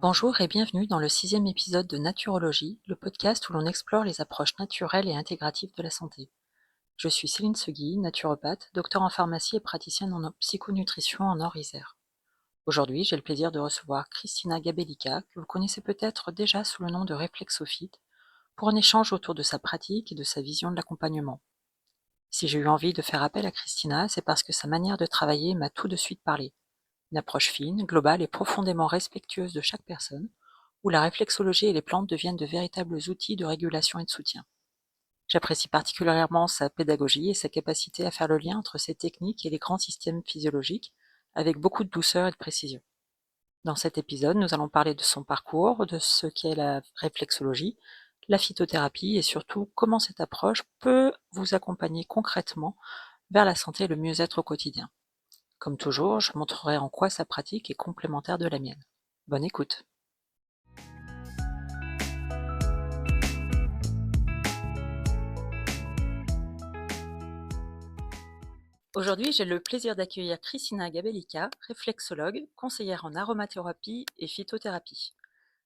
Bonjour et bienvenue dans le 6e épisode de Naturologie, le podcast où l'on explore les approches naturelles et intégratives de la santé. Je suis Céline Segui, naturopathe, docteur en pharmacie et praticienne en psychonutrition en Nord-Isère. Aujourd'hui, j'ai le plaisir de recevoir Christina Gabellica, que vous connaissez peut-être déjà sous le nom de Réflexophyte, pour un échange autour de sa pratique et de sa vision de l'accompagnement. Si j'ai eu envie de faire appel à Christina, c'est parce que sa manière de travailler m'a tout de suite parlé. Une approche fine, globale et profondément respectueuse de chaque personne, où la réflexologie et les plantes deviennent de véritables outils de régulation et de soutien. J'apprécie particulièrement sa pédagogie et sa capacité à faire le lien entre ces techniques et les grands systèmes physiologiques, avec beaucoup de douceur et de précision. Dans cet épisode, nous allons parler de son parcours, de ce qu'est la réflexologie, la phytothérapie et surtout comment cette approche peut vous accompagner concrètement vers la santé et le mieux-être au quotidien. Comme toujours, je montrerai en quoi sa pratique est complémentaire de la mienne. Bonne écoute. Aujourd'hui, j'ai le plaisir d'accueillir Christina Gabellica, réflexologue, conseillère en aromathérapie et phytothérapie.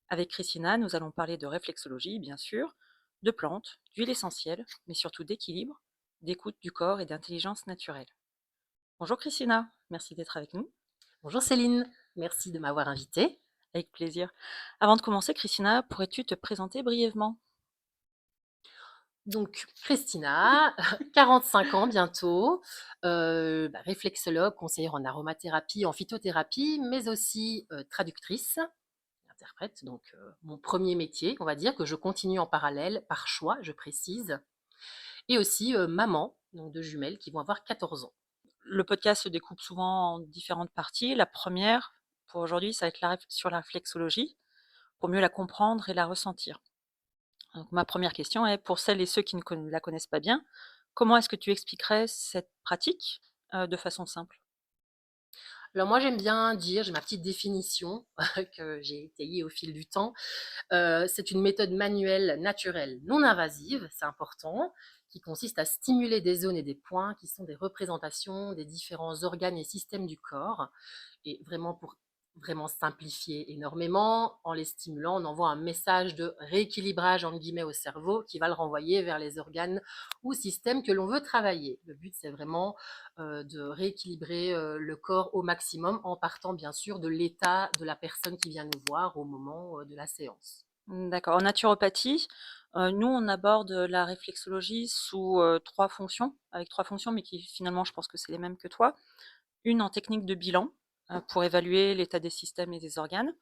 Avec Christina, nous allons parler de réflexologie, bien sûr, de plantes, d'huiles essentielles, mais surtout d'équilibre, d'écoute du corps et d'intelligence naturelle. Bonjour Christina, merci d'être avec nous. Bonjour Céline, merci de m'avoir invitée. Avec plaisir. Avant de commencer, Christina, pourrais-tu te présenter brièvement? Donc Christina, 45 ans bientôt, réflexologue, conseillère en aromathérapie, en phytothérapie, mais aussi traductrice, interprète, donc mon premier métier, on va dire, que je continue en parallèle, par choix, je précise, et aussi maman, donc de jumelles qui vont avoir 14 ans. Le podcast se découpe souvent en différentes parties. La première, pour aujourd'hui, ça va être sur la réflexologie, pour mieux la comprendre et la ressentir. Donc, ma première question est, pour celles et ceux qui ne la connaissent pas bien, comment est-ce que tu expliquerais cette pratique de façon simple? Alors moi j'aime bien dire, j'ai ma petite définition que j'ai étayée au fil du temps. C'est une méthode manuelle naturelle non invasive, c'est important, qui consiste à stimuler des zones et des points qui sont des représentations des différents organes et systèmes du corps. Et vraiment pour vraiment simplifier énormément, en les stimulant, on envoie un message de rééquilibrage entre guillemets au cerveau qui va le renvoyer vers les organes ou systèmes que l'on veut travailler. Le but, c'est vraiment de rééquilibrer le corps au maximum en partant bien sûr de l'état de la personne qui vient nous voir au moment de la séance. D'accord. En naturopathie, nous, on aborde la réflexologie sous 3 fonctions, avec 3 fonctions, mais qui finalement, je pense que c'est les mêmes que toi. Une en technique de bilan, pour évaluer l'état des systèmes et des organes.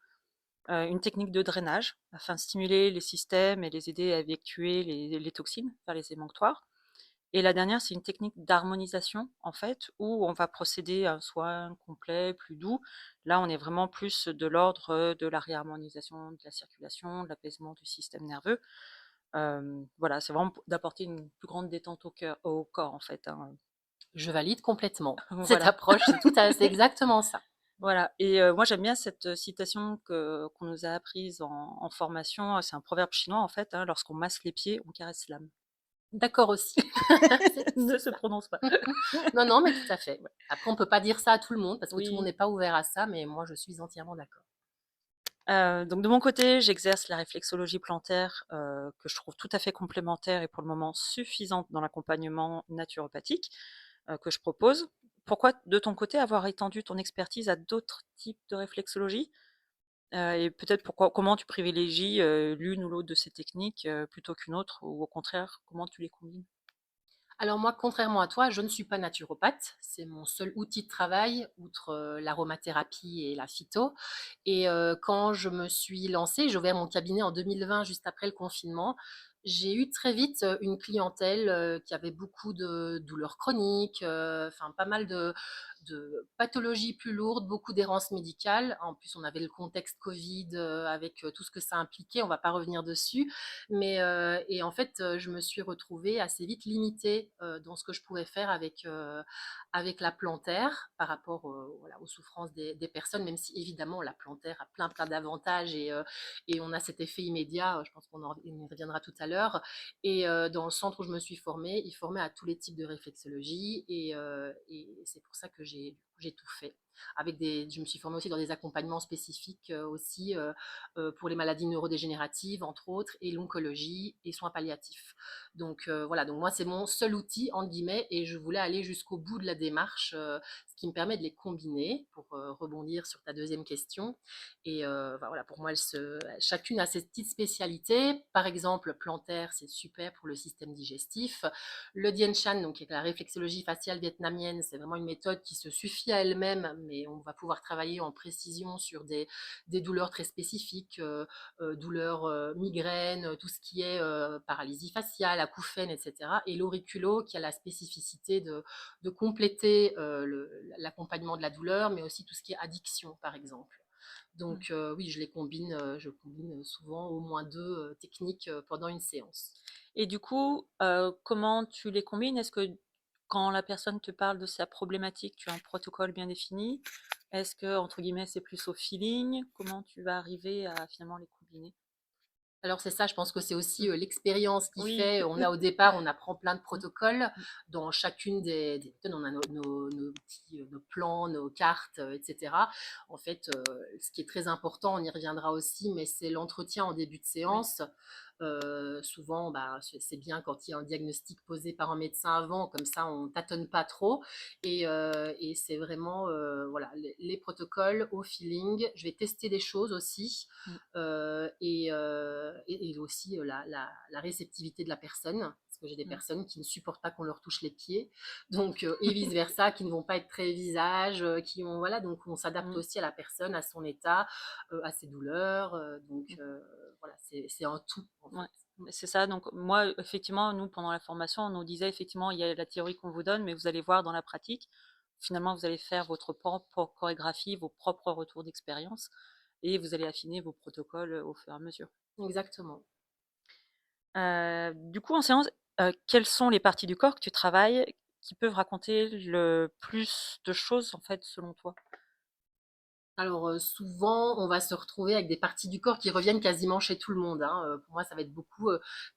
Une technique de drainage, afin de stimuler les systèmes et les aider à évacuer les toxines vers les émonctoires. Et la dernière, c'est une technique d'harmonisation, en fait, où on va procéder à un soin complet, plus doux. Là, on est vraiment plus de l'ordre de la réharmonisation de la circulation, de l'apaisement du système nerveux. Voilà, c'est vraiment d'apporter une plus grande détente au corps, en fait, hein. Je valide complètement cette Voilà. approche, c'est exactement ça. Voilà. Et moi, j'aime bien cette citation qu'on nous a apprise en formation. C'est un proverbe chinois, en fait, hein: «Lorsqu'on masse les pieds, on caresse l'âme». D'accord aussi. Ne C'est se ça. prononce pas. Non, non, mais tout à fait. Ouais. Après, on peut pas dire ça à tout le monde parce que tout le monde Oui. n'est pas ouvert à ça, mais moi, je suis entièrement d'accord. Donc de mon côté, j'exerce la réflexologie plantaire, que je trouve tout à fait complémentaire et pour le moment suffisante dans l'accompagnement naturopathique, que je propose. Pourquoi, de ton côté, avoir étendu ton expertise à d'autres types de réflexologie? Et peut-être comment tu privilégies, l'une ou l'autre de ces techniques, plutôt qu'une autre ou au contraire, comment tu les combines? Alors moi, contrairement à toi, je ne suis pas naturopathe. C'est mon seul outil de travail, outre l'aromathérapie et la phyto. Et quand je me suis lancée, j'ai ouvert mon cabinet en 2020, juste après le confinement. J'ai eu très vite une clientèle qui avait beaucoup de douleurs chroniques, enfin pas mal de pathologies plus lourdes, beaucoup d'errances médicales. En plus, on avait le contexte Covid avec tout ce que ça impliquait. On va pas revenir dessus. Mais et en fait, je me suis retrouvée assez vite limitée dans ce que je pouvais faire avec la plantaire par rapport voilà, aux souffrances des personnes, même si évidemment la plantaire a plein d'avantages et on a cet effet immédiat. Je pense qu'on y reviendra tout à l'heure. Et dans le centre où je me suis formée, ils formaient à tous les types de réflexologie et c'est pour ça que j'ai tout fait. Je me suis formée aussi dans des accompagnements spécifiques aussi pour les maladies neurodégénératives, entre autres, et l'oncologie et soins palliatifs. Donc voilà, donc moi, c'est mon seul outil, entre guillemets, et je voulais aller jusqu'au bout de la démarche, ce qui me permet de les combiner pour rebondir sur ta deuxième question. Et voilà, pour moi, chacune a ses petites spécialités. Par exemple, plantaire, c'est super pour le système digestif. Le Dien Shan, donc, qui est la réflexologie faciale vietnamienne, c'est vraiment une méthode qui se suffit à elle-même, mais on va pouvoir travailler en précision sur des douleurs très spécifiques, douleurs migraines, tout ce qui est paralysie faciale, acouphènes, etc. Et l'auriculo, qui a la spécificité de compléter l'accompagnement de la douleur, mais aussi tout ce qui est addiction, par exemple. Mmh. Donc oui, je combine souvent au moins deux techniques pendant une séance. Et du coup, comment tu les combines? Est-ce que quand la personne te parle de sa problématique, tu as un protocole bien défini? Est-ce que, entre guillemets, «c'est plus au feeling»? Comment tu vas arriver à finalement les combiner? Alors c'est ça, je pense que c'est aussi Mmh. l'expérience qui Oui. fait. On a au départ, on apprend plein de Mmh. protocoles. Mmh. Dans chacune des méthodes, on a nos petits, nos plans, nos cartes, etc. En fait, ce qui est très important, on y reviendra aussi, mais c'est l'entretien en début de Oui. séance. Souvent, bah, c'est bien quand il y a un diagnostic posé par un médecin avant, comme ça on tâtonne pas trop. Et c'est vraiment voilà, les protocoles au feeling. Je vais tester des choses aussi Mmh. et aussi la réceptivité de la personne, parce que j'ai des Mmh. personnes qui ne supportent pas qu'on leur touche les pieds, donc et vice versa, qui ne vont pas être très visage, qui ont voilà, donc on s'adapte Mmh. aussi à la personne, à son état, à ses douleurs, donc Mmh. voilà, c'est un tout en Ouais, fait. Mmh. c'est ça. Donc moi, effectivement, nous, pendant la formation, on nous disait effectivement, il y a la théorie qu'on vous donne, mais vous allez voir dans la pratique, finalement, vous allez faire votre propre chorégraphie, vos propres retours d'expérience et vous allez affiner vos protocoles, au fur et à mesure. Exactement. Du coup, en séance, quelles sont les parties du corps que tu travailles qui peuvent raconter le plus de choses, en fait, selon toi? Alors, souvent, on va se retrouver avec des parties du corps qui reviennent quasiment chez tout le monde, hein. Pour moi, ça va être beaucoup,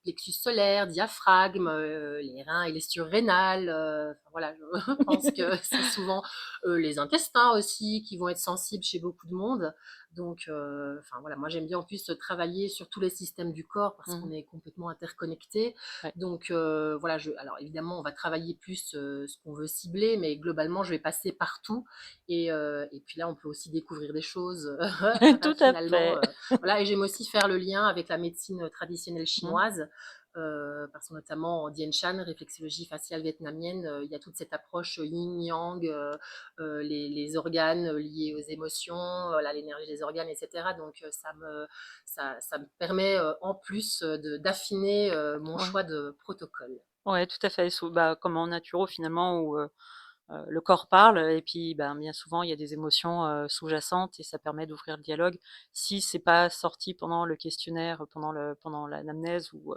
plexus solaire, diaphragme, les reins et les surrénales, enfin voilà, je pense que c'est souvent, les intestins aussi qui vont être sensibles chez beaucoup de monde. Donc, enfin voilà, moi j'aime bien en plus travailler sur tous les systèmes du corps parce qu'on Mmh. est complètement interconnectés. Ouais. Donc, voilà, alors évidemment, on va travailler plus, ce qu'on veut cibler, mais globalement, je vais passer partout et puis là, on peut aussi découvrir des choses Tout à finalement. fait. Voilà, et j'aime aussi faire le lien avec la médecine traditionnelle Mmh. chinoise, parce que notamment en Dien Shan, réflexologie faciale vietnamienne, il y a toute cette approche yin-yang, les organes liés aux émotions, l'énergie des organes, etc. Donc ça me permet en plus d'affiner mon Ouais. choix de protocole. Ouais, tout à fait. Bah, comme en naturo finalement où, le corps parle et puis, ben, bien souvent, il y a des émotions, sous-jacentes et ça permet d'ouvrir le dialogue. Si c'est pas sorti pendant le questionnaire, pendant l'anamnèse où,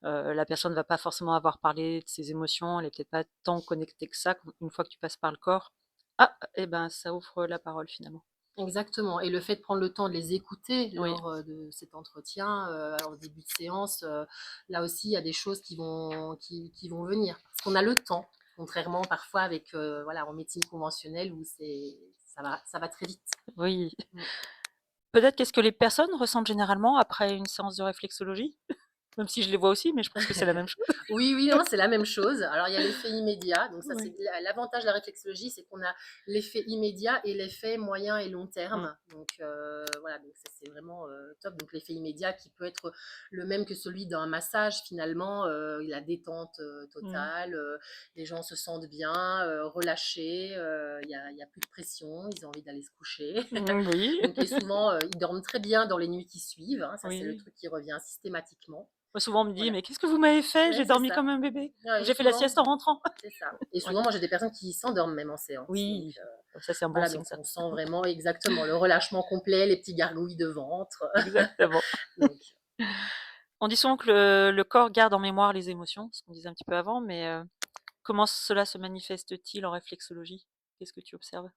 la personne va pas forcément avoir parlé de ses émotions, elle est peut-être pas tant connectée que ça, une fois que tu passes par le corps, ah et ben, ça ouvre la parole finalement. Exactement, et le fait de prendre le temps de les écouter Oui. lors, de cet entretien, en début de séance, là aussi, il y a des choses qui vont venir. Parce qu'on a le temps, contrairement parfois avec, voilà, en médecine conventionnelle où ça va très vite. Oui. Mmh. Peut-être qu'est-ce que les personnes ressentent généralement après une séance de réflexologie? Même si je les vois aussi, mais je pense que c'est la même chose. Oui, oui, non, c'est la même chose. Alors, il y a l'effet immédiat. Donc, ça, c'est Oui. l'avantage de la réflexologie, c'est qu'on a l'effet immédiat et l'effet moyen et long Mmh. terme. Donc, voilà, donc ça, c'est vraiment top. Donc, l'effet immédiat qui peut être le même que celui d'un massage, finalement, la détente Mmh. totale, les gens se sentent bien, relâchés, il y a plus de pression, ils ont envie d'aller se coucher. Mmh, oui. Donc, et souvent, ils dorment très bien dans les nuits qui suivent, hein. Ça, c'est le Oui. truc qui revient systématiquement. Moi, souvent, on me dit: Voilà. «Mais qu'est-ce que vous m'avez fait? Ouais, J'ai c'est dormi ça. comme un bébé. Ou Ouais, et j'ai fait la souvent sieste en rentrant». c'est ça, et Ouais. souvent, moi, j'ai des personnes qui s'endorment même en séance, donc Oui, ça, c'est un bon voilà, signe donc ça. on sent vraiment exactement le relâchement complet, les petits gargouilles de ventre, Exactement. donc On dit souvent que le corps garde en mémoire les émotions, ce qu'on disait un petit peu avant, mais comment cela se manifeste-t-il en réflexologie? Qu'est-ce que tu observes?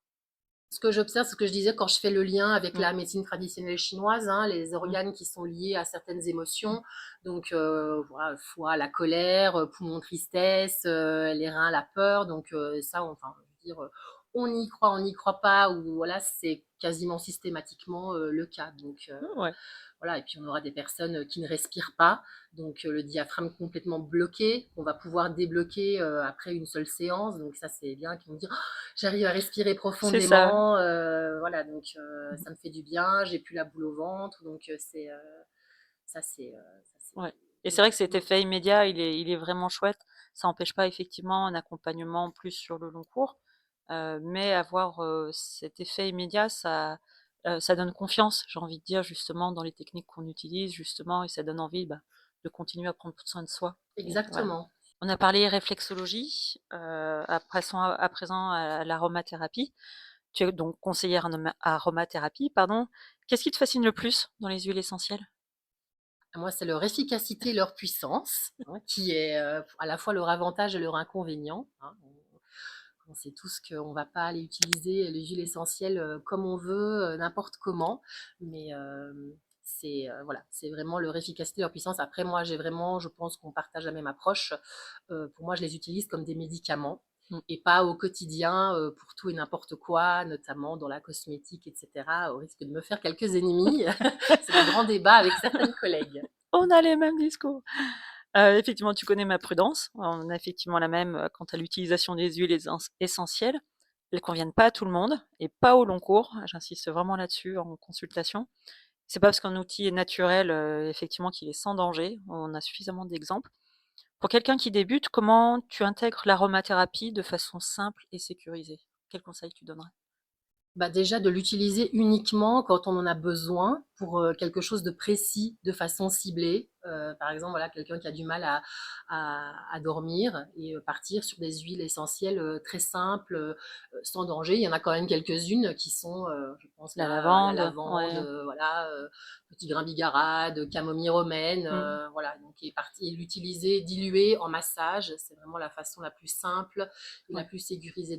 ce que j'observe, ce que je disais quand je fais le lien avec Mmh. la médecine traditionnelle chinoise, hein, les Mmh. organes qui sont liés à certaines Mmh. émotions, donc voilà, foie, la colère, poumon, tristesse, les reins, la peur, donc ça, enfin, je veux dire, on n'y croit pas, ou voilà, c'est quasiment systématiquement le cas. Donc Ouais, voilà, et puis on aura des personnes qui ne respirent pas, donc le diaphragme complètement bloqué, qu'on va pouvoir débloquer après une seule séance. Donc ça, c'est bien, qu'ils vont dire: «Oh, j'arrive à respirer c'est ça. profondément, voilà, donc ça me fait du bien, j'ai plus la boule au ventre». Donc ça, c'est Ouais, et c'est mmh, vrai que cet effet immédiat, il est vraiment chouette. Ça n'empêche pas effectivement un accompagnement plus sur le long cours, mais avoir, cet effet immédiat, ça donne confiance, j'ai envie de dire, justement, dans les techniques qu'on utilise, justement, et ça donne envie, bah, de continuer à prendre soin de soi, et voilà. exactement. On a parlé réflexologie, à présent à l'aromathérapie. Tu es donc conseillère en aromathérapie, pardon. Qu'est-ce qui te fascine le plus dans les huiles essentielles? Moi, c'est leur efficacité, leur puissance, hein, qui est à la fois leur avantage et leur inconvénient, hein. On sait tous qu'on ne va pas aller utiliser les huiles essentielles comme on veut, n'importe comment, mais c'est voilà, c'est vraiment leur efficacité, leur puissance. Après, moi, j'ai vraiment, je pense qu'on partage la même approche. Pour moi, je les utilise comme des médicaments Mmh. et pas au quotidien pour tout et n'importe quoi, notamment dans la cosmétique, etc., au risque de me faire quelques ennemis. C'est le grand débat avec certaines collègues. On a les mêmes discours. Effectivement, tu connais ma prudence. On a effectivement la même, quant à l'utilisation des huiles essentielles. Elles conviennent pas à tout le monde et pas au long cours. J'insiste vraiment là-dessus en consultation. C'est pas parce qu'un outil est naturel, effectivement, qu'il est sans danger. On a suffisamment d'exemples. Pour quelqu'un qui débute, comment tu intègres l'aromathérapie de façon simple et sécurisée? Quels conseils tu donnerais? Bah, déjà de l'utiliser uniquement quand on en a besoin pour, quelque chose de précis, de façon ciblée. Par exemple, voilà, quelqu'un qui a du mal à dormir, et partir sur des huiles essentielles, très simples, sans danger. Il y en a quand même quelques-unes qui sont, je pense La là, à la lavande? lavande, Ouais. voilà, petit grain bigarade, camomille romaine, Mmh. voilà, donc et l'utiliser dilué en massage, c'est vraiment la façon la plus simple et la Ouais. plus sécurisée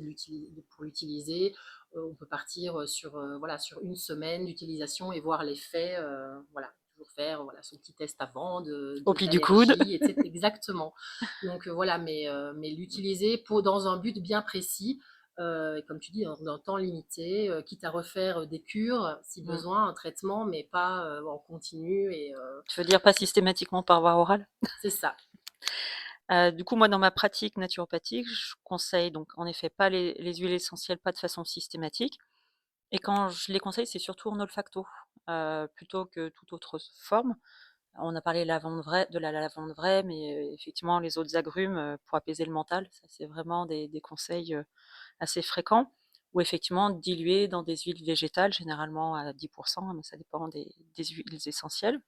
pour l'utiliser. On peut partir sur, voilà, sur une semaine d'utilisation et voir l'effet, voilà, toujours faire voilà, son petit test avant Au pli du coude. d'allergie, etc. Exactement. Donc voilà, mais l'utiliser dans un but bien précis, et comme tu dis, en temps limité, quitte à refaire des cures si Mmh. besoin, un traitement, mais pas en continu. Et Tu veux dire pas systématiquement par voie orale? c'est ça. Du coup, moi, dans ma pratique naturopathique, je conseille donc en effet pas les huiles essentielles, pas de façon systématique, et quand je les conseille, c'est surtout en olfacto, plutôt que toute autre forme. On a parlé de la lavande vraie, mais effectivement les autres agrumes, pour apaiser le mental, ça c'est vraiment des conseils, assez fréquents, ou effectivement dilués dans des huiles végétales, généralement à 10, mais ça dépend des huiles essentielles.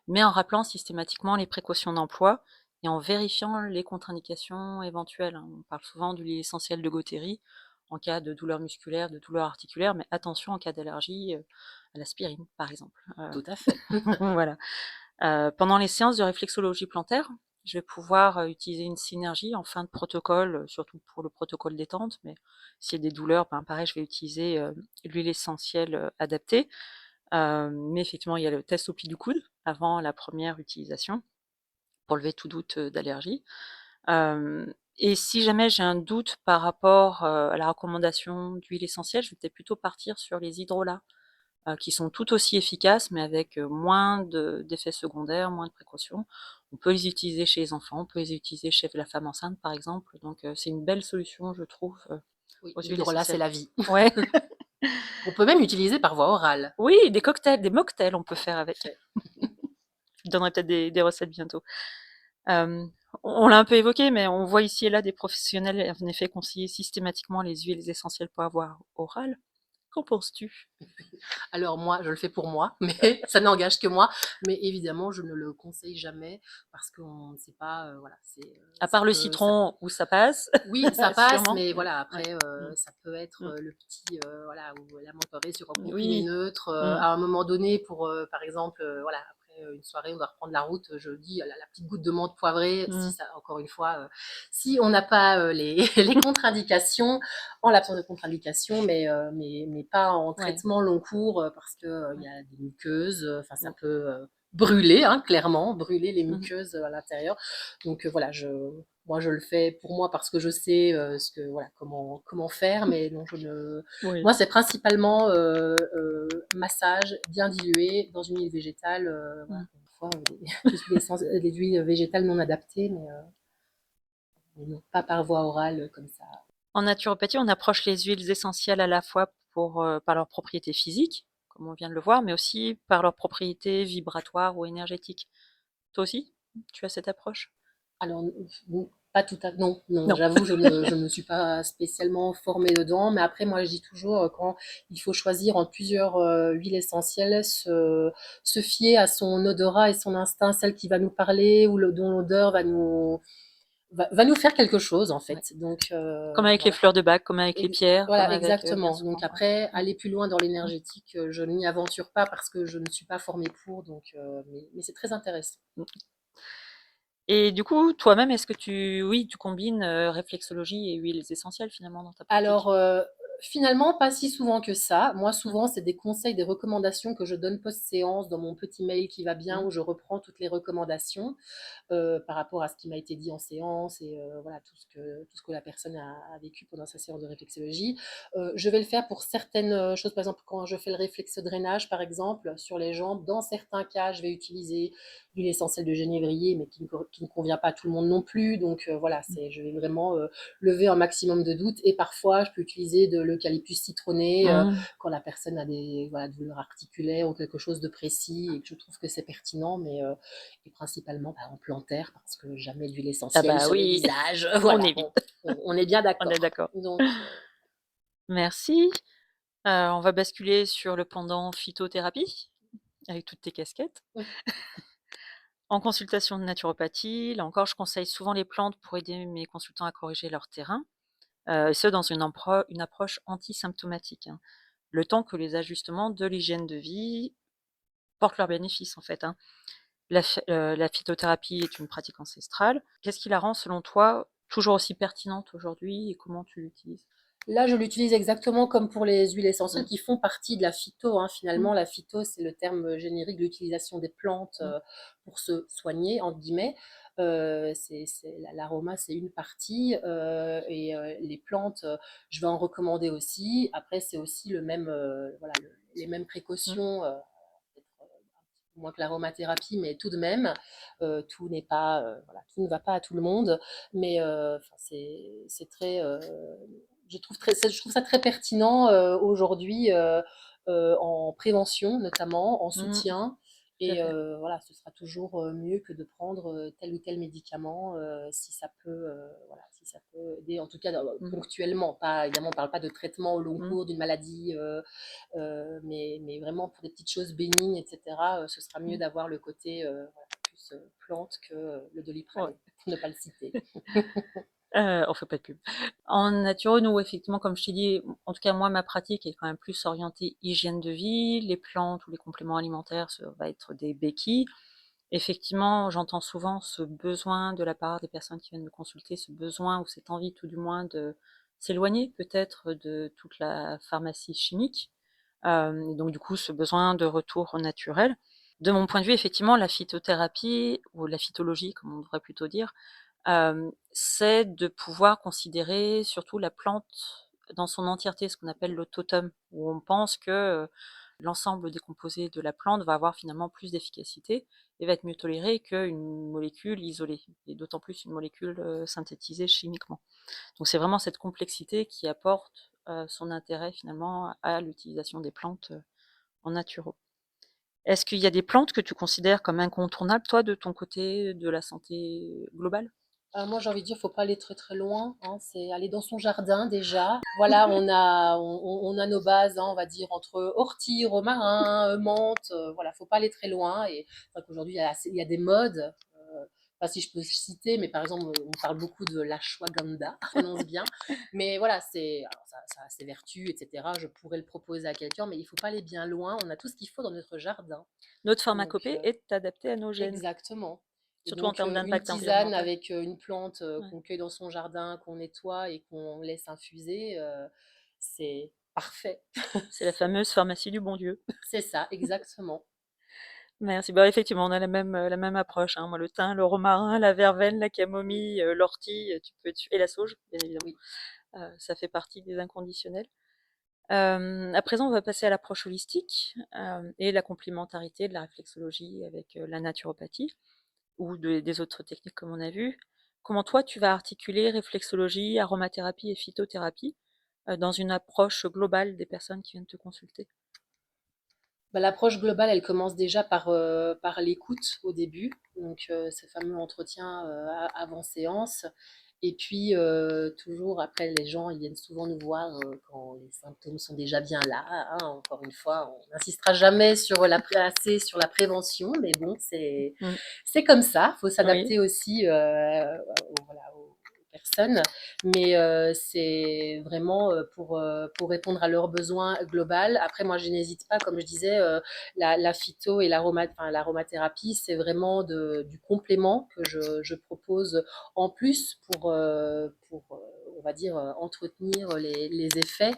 Mais en rappelant systématiquement les précautions d'emploi et en vérifiant les contre-indications éventuelles, hein. On parle souvent d'huile essentielle de Gauthéry en cas de douleur musculaire, de douleur articulaire, mais attention en cas d'allergie, à l'aspirine, par exemple. Tout à fait. Voilà. Pendant les séances de réflexologie plantaire, je vais pouvoir, utiliser une synergie en fin de protocole, surtout pour le protocole détente, mais s'il y a des douleurs, ben, pareil, je vais utiliser, l'huile essentielle, adaptée. Mais effectivement, il y a le test au pli du coude avant la première utilisation pour lever tout doute, d'allergie. Et si jamais j'ai un doute par rapport, à la recommandation d'huile essentielle, je vais peut-être plutôt partir sur les hydrolats, qui sont tout aussi efficaces, mais avec, moins d'effets secondaires, moins de précautions. On peut les utiliser chez les enfants, on peut les utiliser chez la femme enceinte, par exemple, donc c'est une belle solution, je trouve, Oui, aux huiles l'hydrolat, c'est essentielles. la vie. Ouais, On peut même l'utiliser par voie orale. oui, des cocktails, des mocktails, on peut faire Tout à avec. fait. Je donnerai peut-être des recettes bientôt. Hem, on l'a un peu évoqué, mais on voit ici et là des professionnels, en effet, conseiller systématiquement les huiles essentielles pour avoir oral. Qu'en penses-tu? Alors moi, je le fais pour moi, mais ça n'engage que moi. Mais évidemment, je ne le conseille jamais parce qu'on ne sait pas, voilà, À part le ça citron où ça passe, oui, ça passe, sûrement, mais mais voilà, ouais. après, Mmh, ça peut être, mmh. le petit, voilà, ou la mentorée sur un comprimé Oui. neutre, Mmh. à un moment donné pour, par exemple, voilà, après, une soirée, on doit reprendre la route, je dis: «La petite goutte de menthe poivrée», si Mmh. ça encore une fois, si on n'a pas, les les contre-indications, en l'absence de contre-indications, mais pas en Ouais, traitement long cours, parce que, il ouais. y a des muqueuses, enfin ça Mmh. peut, brûler, hein, clairement, brûler les Mmh. muqueuses, à l'intérieur. Donc voilà, moi, je le fais pour moi parce que je sais voilà, comment faire, mais non, Oui. moi, c'est principalement massage bien dilué dans une huile végétale. Voilà, Mmh. une fois, des huiles végétales non adaptées, mais non, pas par voie orale comme ça. En naturopathie, on approche les huiles essentielles à la fois par leurs propriétés physiques, comme on vient de le voir, mais aussi par leurs propriétés vibratoires ou énergétiques. Toi aussi, tu as cette approche? Alors, pas tout à non, non, Non. j'avoue, je ne me suis pas spécialement formée dedans, mais après, moi, je dis toujours, quand il faut choisir entre plusieurs huiles essentielles, se fier à son odorat et son instinct, celle qui va nous parler ou dont l'odeur va nous faire quelque chose, en Ouais. fait. Donc, Comme avec les voilà. fleurs de bac, comme avec les pierres, comme Voilà, avec, bien exactement. Donc souvent, ouais. après, Mmh. aller plus loin dans Mmh. l'énergétique, je n'y aventure pas parce que je ne suis pas formée pour, donc, mais c'est très intéressant. Mmh. Et du coup, toi-même, est-ce que tu combines, réflexologie et huiles essentielles finalement dans ta pratique? Alors, finalement, pas si souvent que ça. Moi, souvent, c'est des conseils, des recommandations que je donne post-séance dans mon petit mail qui va bien, Mmh. où je reprends toutes les recommandations, par rapport à ce qui m'a été dit en séance et voilà, tout ce que la personne a vécu pendant sa séance de réflexologie. Je vais le faire pour certaines, choses. Par exemple, quand je fais le réflexo-drainage, par exemple, sur les jambes, dans certains cas, je vais utiliser l'huile essentielle de genévrier, mais qui ne convient pas à tout le monde non plus. Donc, voilà, Mmh. je vais vraiment, lever un maximum de doutes. Et parfois, je peux utiliser de l'eucalyptus citronné Mmh. quand la personne a des voilà, douleurs articulaires ou quelque chose de précis et que je trouve que c'est pertinent, et principalement en plantaire parce que jamais d'huile Ah essentielle bah sur le oui, visage. on Voilà, évite, on est bien on est d'accord. d'accord. Donc, Merci. On va basculer sur le pendant phytothérapie, avec toutes tes casquettes. En consultation de naturopathie, là encore, je conseille souvent les plantes pour aider mes consultants à corriger leur terrain, et ce dans une approche anti-symptomatique, hein. Le temps que les ajustements de l'hygiène de vie portent leurs bénéfices, en fait, hein. La phytothérapie est une pratique ancestrale. Qu'est-ce qui la rend, selon toi, toujours aussi pertinente aujourd'hui et comment tu l'utilises? là, je l'utilise exactement comme pour les huiles essentielles Mmh, qui font partie de la phyto, hein. mmh, Finalement, la phyto, c'est le terme générique de l'utilisation des plantes mmh, pour se soigner, entre guillemets. L'aroma, c'est une partie, et les plantes, je vais en recommander aussi. Après, c'est aussi voilà, les mêmes mmh. précautions, peut-être moins que l'aromathérapie, mais tout de même, tout n'est pas, voilà, tout ne va pas à tout le monde, mais enfin, c'est très, je trouve ça très pertinent aujourd'hui en prévention, notamment en Mmh, soutien. tout à Et fait. voilà, ce sera toujours mieux que de prendre tel ou tel médicament si ça peut, voilà, si ça peut aider, en tout cas Mmh, ponctuellement. Pas, évidemment, on ne parle pas de traitement au long mmh. cours d'une maladie, mais vraiment pour des petites choses bénignes, etc., ce sera mieux Mmh. d'avoir le côté voilà, plus plante que le Ouais. doliprane, pour ne pas le citer. On fait pas de pub. En naturo, nous, effectivement, comme je t'ai dit, en tout cas, moi, ma pratique est quand même plus orientée hygiène de vie. Les plantes ou les compléments alimentaires, ça va être des béquilles. Effectivement, j'entends souvent ce besoin de la part des personnes qui viennent me consulter, ce besoin ou cette envie, tout du moins, de s'éloigner peut-être de toute la pharmacie chimique. Et donc du coup, ce besoin de retour au naturel. De mon point de vue, effectivement, la phytothérapie ou la phytologie, comme on devrait plutôt dire, c'est de pouvoir considérer surtout la plante dans son entièreté, ce qu'on appelle le totem, où on pense que, l'ensemble des composés de la plante va avoir finalement plus d'efficacité et va être mieux toléré qu'une molécule isolée et d'autant plus une molécule, synthétisée chimiquement. Donc c'est vraiment cette complexité qui apporte, son intérêt finalement à l'utilisation des plantes, en naturo. Est-ce qu'il y a des plantes que tu considères comme incontournables, toi, de ton côté de la santé globale? Moi, j'ai envie de dire, faut pas aller très très loin, hein. C'est aller dans son jardin déjà. Voilà, on a nos bases, hein, on va dire entre ortie, romarin, menthe. Voilà, faut pas aller très loin. Et c'est vrai qu'aujourd'hui, il y a des modes. Pas si je peux citer, mais par exemple, on parle beaucoup de l'ashwagandha, je prononce bien. Mais voilà, alors ça a ses vertus, etc. Je pourrais le proposer à quelqu'un, mais il faut pas aller bien loin. On a tout ce qu'il faut dans notre jardin. Notre Donc, pharmacopée est adaptée à nos gènes, exactement. Et surtout en donc, termes une d'impact tisane environnemental. avec une plante Ouais. qu'on cueille dans son jardin, qu'on nettoie et qu'on laisse infuser, c'est parfait. C'est la fameuse pharmacie du bon Dieu. C'est ça, exactement. Merci. Bah, effectivement, on a la même approche, hein. Moi, le thym, le romarin, la verveine, la camomille, l'ortie, tu peux tu et la sauge, bien évidemment. Oui. Ça fait partie des inconditionnels. À présent, on va passer à l'approche holistique, et la complémentarité de la réflexologie avec, la naturopathie ou des autres techniques comme on a vu. Comment toi, tu vas articuler réflexologie, aromathérapie et phytothérapie, dans une approche globale des personnes qui viennent te consulter? Bah, l'approche globale, elle commence déjà par l'écoute au début, donc ce fameux entretien, avant séance et puis, toujours après les gens, ils viennent souvent nous voir, quand les symptômes sont déjà bien là, hein. Encore une fois, on n'insistera jamais sur la pré assez sur la prévention, mais bon, Mmh. c'est comme ça, faut Oui. s'adapter aussi, voilà, aux personnes. Mais c'est vraiment pour répondre à leurs besoins global. Après, moi, je n'hésite pas, comme je disais, la phyto et l'aromathérapie, c'est vraiment du complément que je propose en plus on va dire, entretenir les effets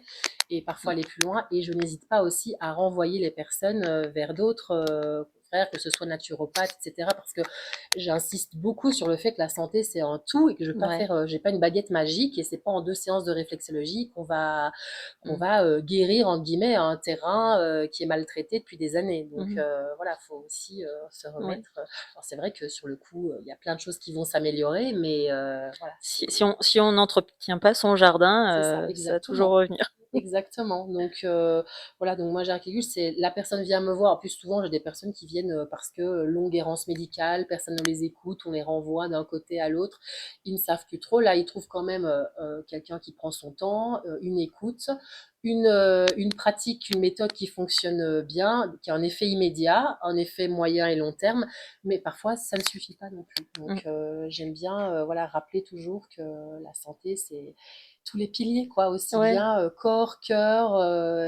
et parfois Mmh. aller plus loin. Et je n'hésite pas aussi à renvoyer les personnes vers d'autres confrères, que ce soit naturopathes, etc. Parce que j'insiste beaucoup sur le fait que la santé, c'est un tout et que je ne vais pas Ouais. faire, j'ai pas une baguette magique et c'est pas en 2 séances de réflexologie qu'on Mmh. va guérir, entre guillemets, un terrain qui est maltraité depuis des années. Donc Mmh. voilà, il faut aussi se Ouais. remettre. Alors c'est vrai que sur le coup, il y a plein de choses qui vont s'améliorer, mais voilà, Si on n'entretient pas son c'est ça, jardin, ça va toujours exactement. revenir. Exactement. Donc voilà, donc moi j'articule, c'est la personne vient me voir. En plus, souvent, j'ai des personnes qui viennent parce que longue errance médicale, personne ne les écoute, on les renvoie d'un côté à l'autre. Ils ne savent plus trop. Là, ils trouvent quand même quelqu'un qui prend son temps, une écoute, une pratique, une méthode qui fonctionne bien, qui a un effet immédiat, un effet moyen et long terme, mais parfois ça ne suffit pas non plus. Mmh. Donc j'aime bien voilà, rappeler toujours que la santé, c'est tous les piliers, quoi, aussi Ouais. bien corps, cœur,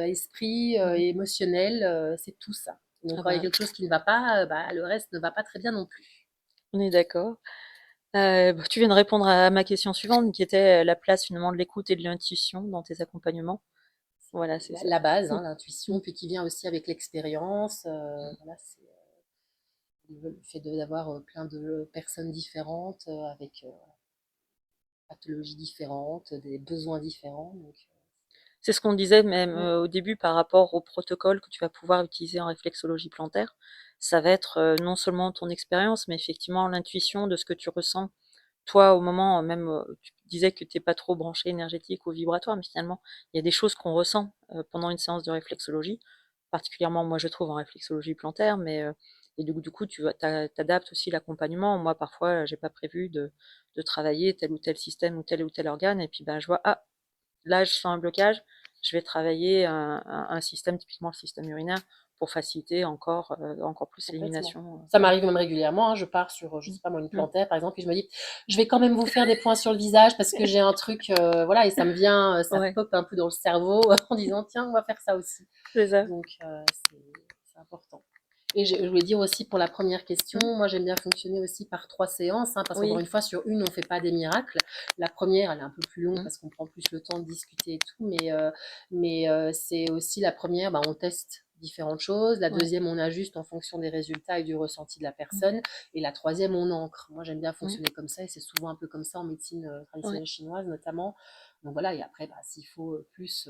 esprit, Mmh. émotionnel, c'est tout ça. Donc Ah quand il y a bah, quelque chose qui ne va pas, bah, le reste ne va pas très bien non plus. on est d'accord. Bah, tu viens de répondre à ma question suivante qui était, la place finalement de l'écoute et de l'intuition dans tes accompagnements. Voilà, c'est ça. La base, Mmh. hein, Mmh. l'intuition, puis qui vient aussi avec l'expérience. Voilà, c'est le fait d'avoir plein de personnes différentes, avec pathologies différentes, des besoins différents. Donc, C'est ce qu'on disait même, mm, au début par rapport au protocole que tu vas pouvoir utiliser en réflexologie plantaire. Ça va être, non seulement ton expérience, mais effectivement l'intuition de ce que tu ressens, toi, au moment, même, tu disais que tu es pas trop branché énergétique ou vibratoire, mais finalement, il y a des choses qu'on ressent, pendant une séance de réflexologie, particulièrement moi je trouve en réflexologie plantaire, mais, et du coup tu vas tu aussi l'accompagnement. Moi parfois, j'ai pas prévu de travailler tel ou tel système ou tel organe et puis, ben, je vois: «Ah, là, je sens un blocage, je vais travailler un système, typiquement le système urinaire, pour faciliter encore plus complètement. l'élimination, Ça voilà. m'arrive même régulièrement, hein. Je pars sur, je Mmh. sais pas moi, une Mmh. plantaire par exemple, puis je me dis: «Je vais quand même vous faire des points sur le visage parce que j'ai un truc», voilà, et ça me vient, ça Ouais, pop un peu dans le cerveau en disant: «Tiens, on va faire ça aussi». c'est ça. Donc c'est important. Et je voulais dire aussi pour la première question, Mmh. moi j'aime bien fonctionner aussi par 3 séances, hein, parce qu'encore Oui. une fois, sur une, on ne fait pas des miracles. La première, elle est un peu plus longue Mmh. parce qu'on prend plus le temps de discuter et tout, mais c'est aussi la première, bah, on teste différentes choses. La Ouais. deuxième, on ajuste en fonction des résultats et du ressenti de la Mmh. personne. Et la troisième, on ancre. Moi, j'aime bien Mmh. fonctionner comme ça et c'est souvent un peu comme ça en médecine Ouais. traditionnelle chinoise notamment. Donc voilà, et après, bah, s'il faut plus,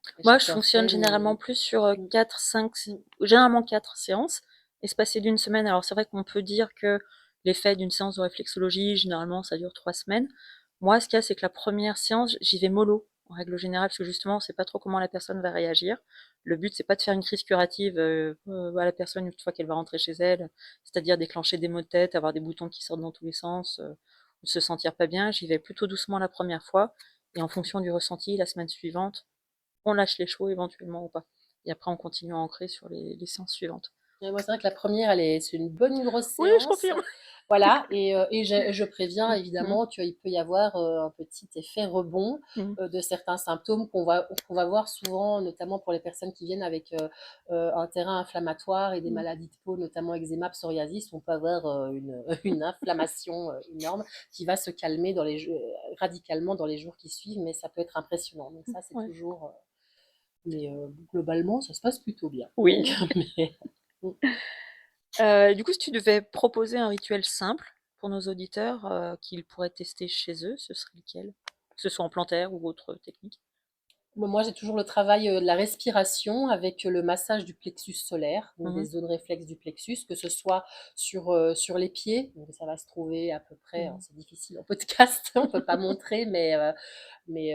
après Moi, je chacun fonctionne fait, généralement mais plus sur, mm, 4-5 mm, généralement 4 séances, espacées d'une semaine. Alors c'est vrai qu'on peut dire que l'effet d'une séance de réflexologie, généralement, ça dure 3 semaines. Moi, ce qu'il y a, c'est que la première séance, j'y vais mollo, en règle générale, parce que justement, on sait pas trop comment la personne va réagir. Le but, c'est pas de faire une crise curative, à la personne une fois qu'elle va rentrer chez elle, c'est-à-dire déclencher des maux de tête, avoir des boutons qui sortent dans tous les sens, ou se sentir pas bien. J'y vais plutôt doucement la première fois et en fonction du ressenti, la semaine suivante, on lâche les chevaux éventuellement ou pas. Et après, on continue à ancrer sur les séances suivantes. ouais, moi, c'est vrai que la première, c'est une bonne grosse Oui, je séance. confirme. Voilà, et je préviens Mmh, mmh, évidemment qu'il peut y avoir un petit effet rebond mmh, de certains symptômes qu'on va voir souvent, notamment pour les personnes qui viennent avec un terrain inflammatoire et des mmh. maladies de peau, notamment eczéma, psoriasis. On peut avoir une inflammation énorme qui va se calmer radicalement dans les jours qui suivent, mais ça peut être impressionnant. Donc ça, c'est Ouais. toujours. Mais globalement, ça se passe plutôt bien. Oui. Donc, mais, Du coup, si tu devais proposer un rituel simple pour nos auditeurs, qu'ils pourraient tester chez eux, ce serait lequel? Que ce soit en plantaire ou autre technique? Moi, j'ai toujours le travail de la respiration avec le massage du plexus solaire, donc des Mmh. zones réflexes du plexus, que ce soit sur les pieds, donc ça va se trouver à peu près, alors Mmh. c'est difficile en podcast, on peut pas montrer, mais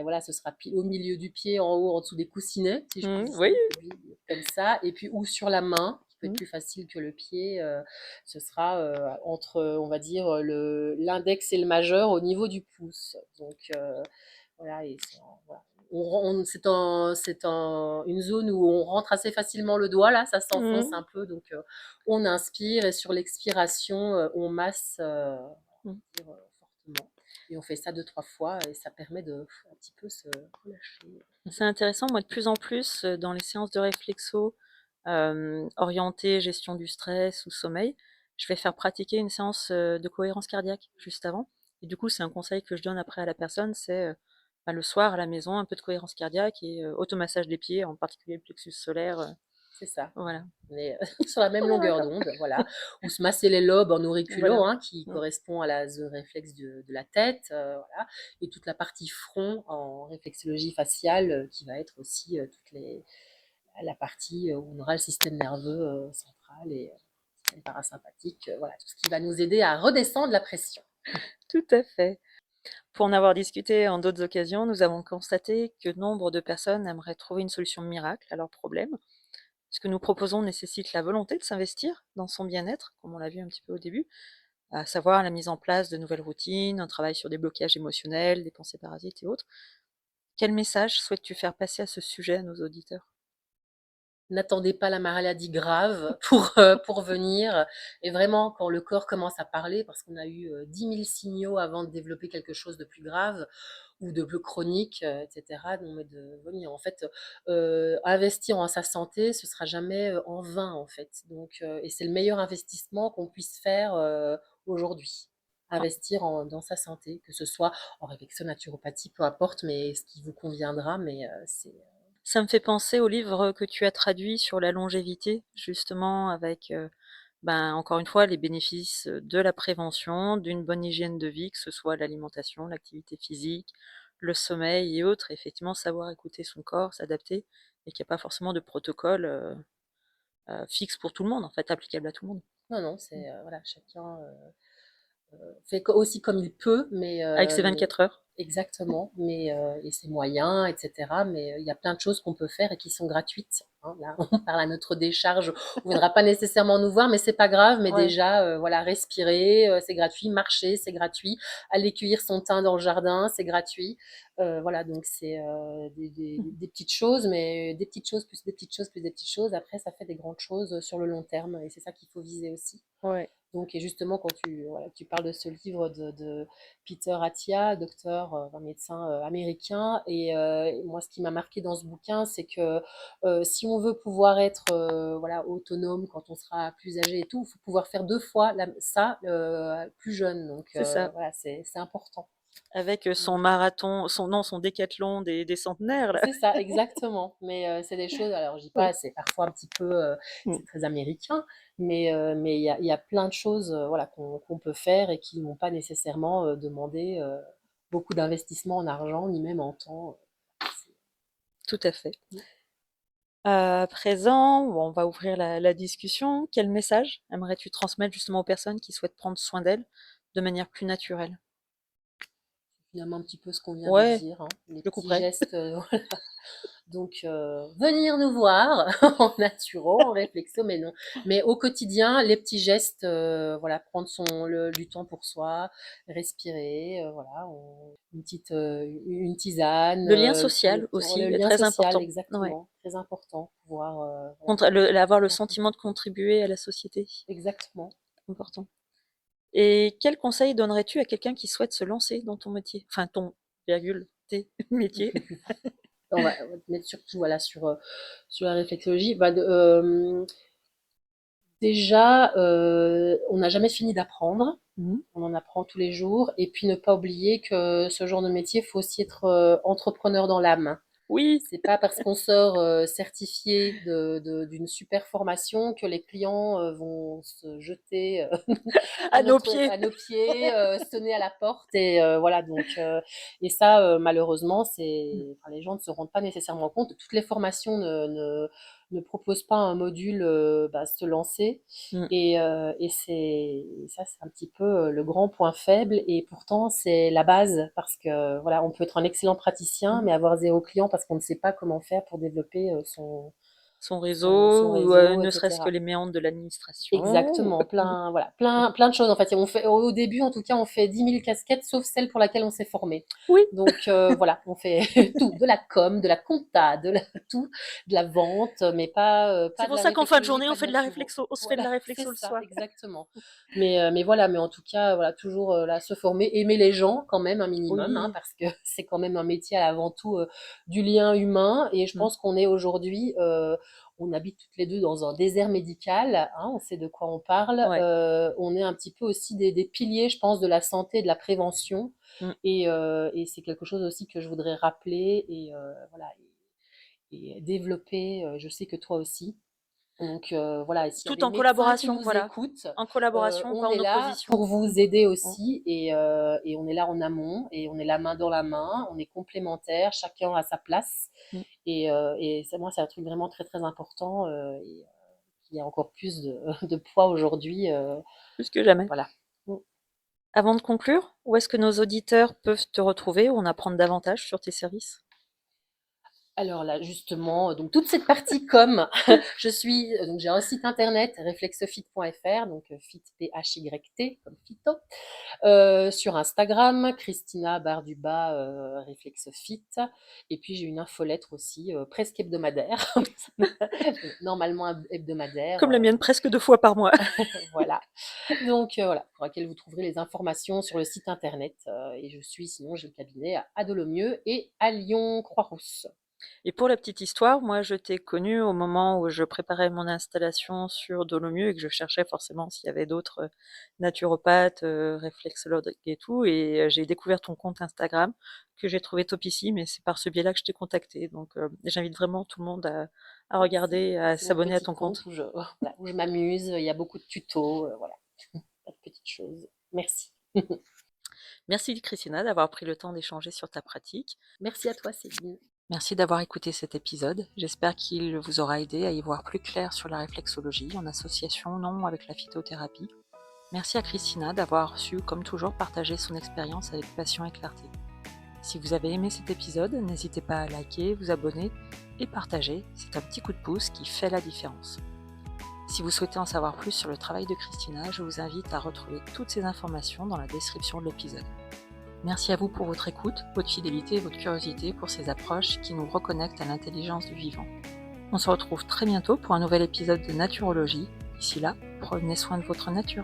voilà, ce sera au milieu du pied, en haut, en dessous des coussinets, si je puis Mmh, oui. dire, comme ça, et puis ou sur la main, qui peut être Mmh. plus facile que le pied, ce sera entre, on va dire, l'index et le majeur au niveau du pouce. Donc voilà, voilà. Une zone où on rentre assez facilement le doigt, là, ça s'enfonce Mmh. un peu, donc on inspire et sur l'expiration, on masse Mmh. dire, fortement. Et on fait ça deux, trois fois et ça permet de un petit peu se relâcher. C'est intéressant, moi, de plus en plus, dans les séances de réflexo, orientées gestion du stress ou sommeil, je vais faire pratiquer une séance, de cohérence cardiaque juste avant et du coup, c'est un conseil que je donne après à la personne, c'est, bah, le soir à la maison, un peu de cohérence cardiaque et automassage des pieds, en particulier le plexus solaire, C'est ça. voilà. On est sur la même On est longueur d'accord. d'onde, voilà. Ou se masser les lobes en Voilà. auriculo, hein, qui Mmh. correspond à la zone réflexe de la tête, voilà. Et toute la partie front en réflexologie faciale, qui va être aussi la partie où on aura le système nerveux central et le système parasympathique, voilà, tout ce qui va nous aider à redescendre la pression. Tout à fait. Pour en avoir discuté en d'autres occasions, nous avons constaté que nombre de personnes aimeraient trouver une solution miracle à leurs problèmes. Ce que nous proposons nécessite la volonté de s'investir dans son bien-être, comme on l'a vu un petit peu au début, à savoir la mise en place de nouvelles routines, un travail sur des blocages émotionnels, des pensées parasites et autres. Quel message souhaites-tu faire passer à ce sujet à nos auditeurs? N'attendez pas la maladie grave pour venir. Et vraiment, quand le corps commence à parler, parce qu'on a eu 10 000 signaux avant de développer quelque chose de plus grave ou de plus chronique, etc., donc, mais de venir. En fait, investir en sa santé, ce sera jamais en vain, en fait. Donc, et c'est le meilleur investissement qu'on puisse faire aujourd'hui. Ah, Investir dans sa santé, que ce soit en réflexion, naturopathie, peu importe, mais ce qui vous conviendra, mais c'est ça me fait penser au livre que tu as traduit sur la longévité, justement avec, ben, encore une fois, les bénéfices, de la prévention, d'une bonne hygiène de vie, que ce soit l'alimentation, l'activité physique, le sommeil et autres. Effectivement, savoir écouter son corps, s'adapter et qu'il y a pas forcément de protocole, fixe pour tout le monde, en fait, applicable à tout le monde. non, non, Mmh. c'est voilà, chacun fait aussi comme il peut, Avec ses 24 heures. exactement, et ses moyens, etc. Mais il y a plein de choses qu'on peut faire et qui sont gratuites. Hein. Là, on parle à notre décharge, on ne viendra pas nécessairement nous voir, mais c'est pas grave. Mais Ouais. déjà, voilà, respirer, c'est gratuit, marcher, c'est gratuit, aller cueillir son thym dans le jardin, c'est gratuit. Voilà, donc c'est Mmh. des petites choses, mais des petites choses plus des petites choses plus des petites choses. Après, ça fait des grandes choses sur le long terme, et c'est ça qu'il faut viser aussi. Ouais. Donc, et justement, quand voilà, tu parles de ce livre de Peter Attia, docteur, un médecin américain, et moi, ce qui m'a marqué dans ce bouquin, c'est que si on veut pouvoir être voilà, autonome quand on sera plus âgé et tout, il faut pouvoir faire deux fois ça plus jeune. Donc, C'est ça. voilà, c'est important. Avec, son marathon, son non, son décathlon des centenaires là. C'est ça, exactement. Mais c'est des choses, alors je dis Ouais. pas, c'est parfois un petit peu, Mmh. c'est très américain, mais il y a plein de choses voilà, qu'on peut faire et qui ne vont pas nécessairement demander beaucoup d'investissement en argent, ni même en temps. Tout à fait. À présent, on va ouvrir la discussion. Quel message aimerais-tu transmettre justement aux personnes qui souhaitent prendre soin d'elles de manière plus naturelle? Finalement, un petit peu ce qu'on vient de Ouais, dire, hein, les je petits couperai. gestes. Voilà. Donc, venir nous voir en naturo, en réflexo, mais non. Mais au quotidien, les petits gestes, voilà, prendre du temps pour soi, respirer, voilà, une tisane, Le lien social le aussi est lien très social, important. Ouais. exactement, très important, pouvoir, voilà, Contre avoir le prendre soin de sentiment soi. de contribuer à la société, Exactement. important. Et quel conseil donnerais-tu à quelqu'un qui souhaite se lancer dans ton métier? Enfin ton, virgule, tes métiers? On va te mettre surtout, voilà, sur la réflexologie. Bah, déjà, on n'a jamais fini d'apprendre. Mmh. On en apprend tous les jours. Et puis ne pas oublier que ce genre de métier, il faut aussi être entrepreneur dans l'âme. Oui, C'est pas parce qu'on sort, certifié d'une super formation que les clients, vont se jeter, à nos pieds. à nos pieds, sonner à la porte et voilà donc et ça, malheureusement, Mmh. enfin, les gens ne se rendent pas nécessairement compte. Toutes les formations ne proposent pas un module, se lancer Mmh. et ça, c'est un petit peu, le grand point faible et pourtant c'est la base parce que, voilà, on peut être un excellent praticien, Mmh. mais avoir 0 client parce qu'on ne sait pas comment faire pour développer, Son son réseau ou réseau et ne serait-ce que cetera. les méandres de l'administration. Exactement, Mmh. plein voilà, plein de choses en fait. Et on fait au début en tout cas, on fait 10 000 casquettes sauf celle pour laquelle on s'est formé. Oui, Donc voilà, on fait tout, de la com, de la compta, de la tout, de la vente, mais c'est pas de pour la ça qu'en fin de réflexologie, journée, pas de naturo. on se fait de Voilà, la c'est réflexo le ça, soir. exactement. Mais voilà, mais en tout cas, voilà, toujours, là, se former, aimer les gens quand même un minimum, hein, Oui. parce que c'est quand même un métier avant tout, du lien humain et je Mmh. pense qu'on est aujourd'hui, on habite toutes les 2 dans un désert médical, hein, on sait de quoi on parle. Ouais. On est un petit peu aussi des piliers, je pense, de la santé et de la prévention. Mmh. Et c'est quelque chose aussi que je voudrais rappeler et voilà et développer. Je sais que toi aussi. Donc voilà, et s'il y a Tout des en médecins qui collaboration, nous voilà. écoutent, En collaboration, on pas en est là opposition. pour vous Mmh. aider Mmh. aussi et on est là en amont et on est la main dans la main, on est complémentaires, chacun a sa place Mmh. et ça, moi, c'est un truc vraiment très, très important, et qui a encore plus de de poids aujourd'hui, Plus que jamais. voilà. Mmh. Avant de conclure, où est-ce que nos auditeurs peuvent te retrouver ou en apprendre davantage sur tes services? Alors là, justement, donc toute cette partie com, je suis donc j'ai un site internet réflexefit.fr, donc fit P-H-Y-T comme phyto. Sur Instagram, Christina barre du bas, réflexefit et puis j'ai une infolettre aussi, presque hebdomadaire, normalement hebdomadaire, Comme la mienne, presque 2 fois par mois. voilà. Donc voilà, pour laquelle vous trouverez les informations sur le site internet, et je suis sinon j'ai le cabinet à Dolomieu et à Lyon Croix-Rousse. Et pour la petite histoire, moi, je t'ai connue au moment où je préparais mon installation sur Dolomieu et que je cherchais forcément s'il y avait d'autres, naturopathes, réflexologues et tout et j'ai découvert ton compte Instagram que j'ai trouvé topissime et c'est par ce biais-là que je t'ai contacté. Donc j'invite vraiment tout le monde à Merci. regarder, à C'est mon s'abonner à petit ton compte compte. voilà, où je m'amuse, il y a beaucoup de tutos, voilà, pas de petites choses. Merci. Merci Christina d'avoir pris le temps d'échanger sur ta pratique. Merci à toi Céline. Merci d'avoir écouté cet épisode. J'espère qu'il vous aura aidé à y voir plus clair sur la réflexologie en association ou non avec la phytothérapie. Merci à Christina d'avoir su, comme toujours, partager son expérience avec passion et clarté. Si vous avez aimé cet épisode, n'hésitez pas à liker, vous abonner et partager. C'est un petit coup de pouce qui fait la différence. Si vous souhaitez en savoir plus sur le travail de Christina, je vous invite à retrouver toutes ces informations dans la description de l'épisode. Merci à vous pour votre écoute, votre fidélité et votre curiosité pour ces approches qui nous reconnectent à l'intelligence du vivant. On se retrouve très bientôt pour un nouvel épisode de Naturologie. D'ici là, prenez soin de votre nature.